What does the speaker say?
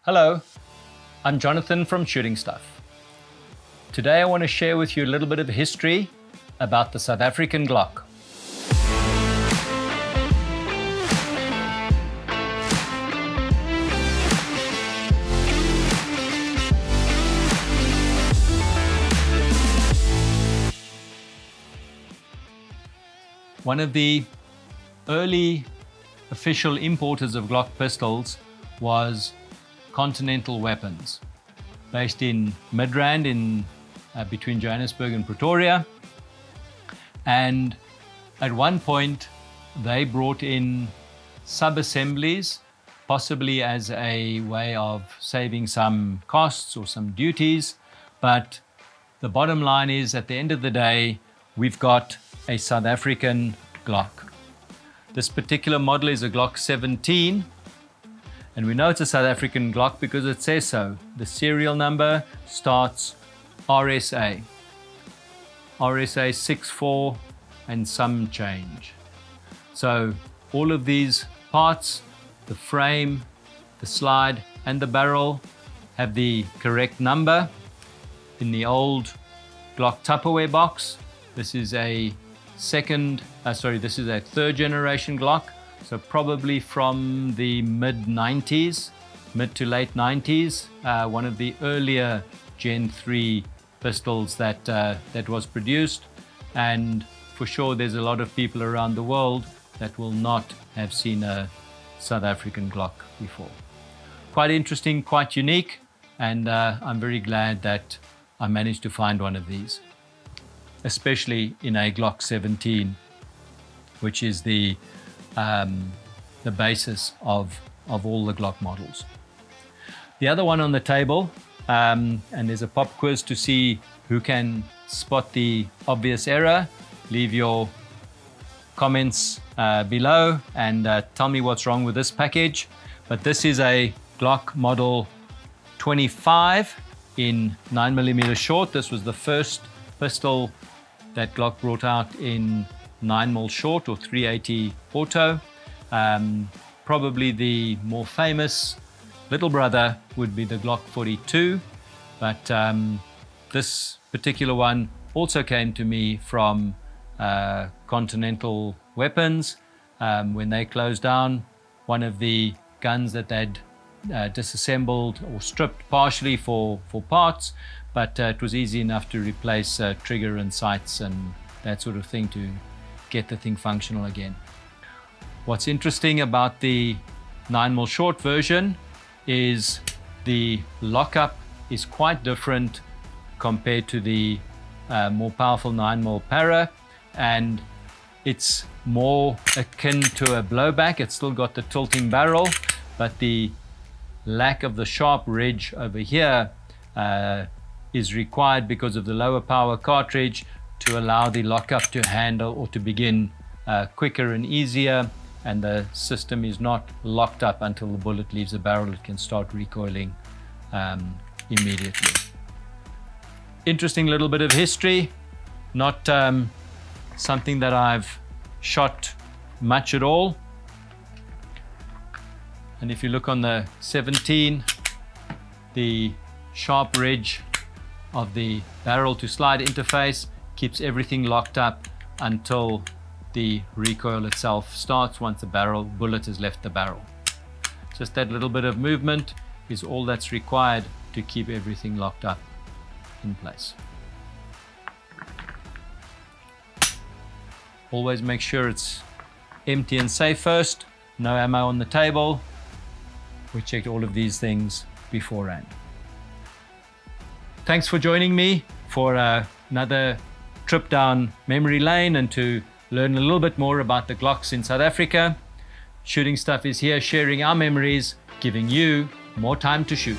Hello, I'm Jonathan from Shooting Stuff. Today I want to share with you a little bit of history about the South African Glock. One of the early official importers of Glock pistols was Continental Weapons, based in Midrand between Johannesburg and Pretoria. And at one point they brought in sub-assemblies, possibly as a way of saving some costs or some duties. But the bottom line is, at the end of the day, we've got a South African Glock. This particular model is a Glock 17. And we know it's a South African Glock because it says so. The serial number starts RSA. RSA 64 and some change. So all of these parts, the frame, the slide and the barrel, have the correct number. In the old Glock Tupperware box, this is a third generation Glock. So probably from the mid to late 90s, one of the earlier Gen 3 pistols that was produced. And for sure, there's a lot of people around the world that will not have seen a South African Glock before. Quite interesting, quite unique, and I'm very glad that I managed to find one of these, especially in a Glock 17, which is the basis of all the Glock models. The other one on the table, and there's a pop quiz to see who can spot the obvious error. Leave your comments below and tell me what's wrong with this package. But this is a Glock model 25 in 9mm short. This was the first pistol that Glock brought out in 9mm short or 380 auto. Probably the more famous little brother would be the Glock 42, but this particular one also came to me from Continental Weapons. When they closed down, one of the guns that they'd disassembled or stripped partially for parts, but it was easy enough to replace trigger and sights and that sort of thing to get the thing functional again. What's interesting about the 9mm short version is the lockup is quite different compared to the more powerful 9mm para, and it's more akin to a blowback. It's still got the tilting barrel, but the lack of the sharp ridge over here is required because of the lower power cartridge to allow the lockup to handle or to begin quicker and easier, and the system is not locked up until the bullet leaves the barrel. It can start recoiling immediately. Interesting little bit of history, not something that I've shot much at all. And if you look on the 17, the sharp ridge of the barrel to slide interface keeps everything locked up until the recoil itself starts once the bullet has left the barrel. Just that little bit of movement is all that's required to keep everything locked up in place. Always make sure it's empty and safe first. No ammo on the table. We checked all of these things beforehand. Thanks for joining me for another trip down memory lane and to learn a little bit more about the Glocks in South Africa. Shooting Stuff is here sharing our memories, giving you more time to shoot.